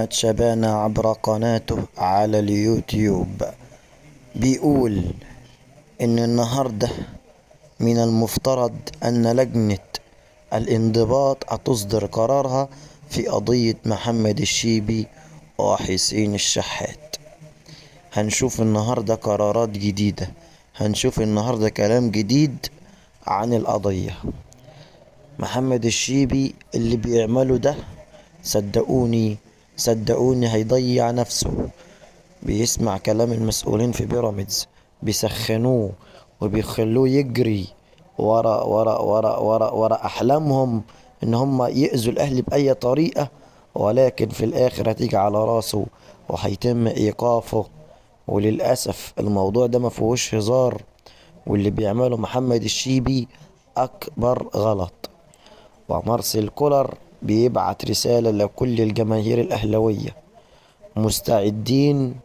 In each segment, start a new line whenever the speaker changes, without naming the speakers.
شبانة عبر قناته على اليوتيوب بيقول إن النهاردة من المفترض أن لجنة الانضباط هتصدر قرارها في قضية محمد الشيبي وحسين الشحات. هنشوف النهاردة قرارات جديدة، هنشوف النهاردة كلام جديد عن القضية. محمد الشيبي اللي بيعمله ده صدقوني هيضيع نفسه. بيسمع كلام المسؤولين في بيراميدز، بيسخنوه وبيخلوه يجري ورا احلامهم ان هم يأذوا الاهلي باي طريقة، ولكن في الاخر هتيجي على راسه وهيتم ايقافه. وللاسف الموضوع ده ما فيهوش هزار، واللي بيعمله محمد الشيبي اكبر غلط. ومارسيل كولر بيبعت رسالة لكل الجماهير الأهلوية، مستعدين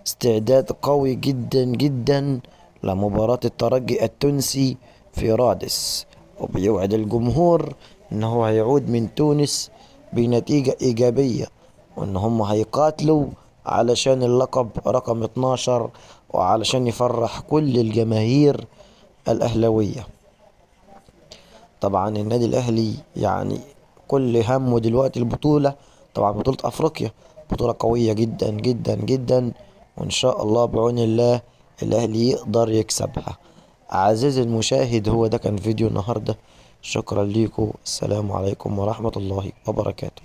استعداد قوي جدا جدا لمباراة الترجي التونسي في رادس، وبيوعد الجمهور ان هو هيعود من تونس بنتيجة ايجابية، وان هم هيقاتلوا علشان اللقب رقم 12 وعلشان يفرح كل الجماهير الأهلوية. طبعا النادي الأهلي يعني كل همه دلوقتي البطولة، طبعا بطولة أفريقيا، بطولة قوية جدا جدا جدا، وإن شاء الله بعون الله الأهلي يقدر يكسبها. عزيزي المشاهد، هو ده كان فيديو النهاردة. شكرا ليكم، السلام عليكم ورحمة الله وبركاته.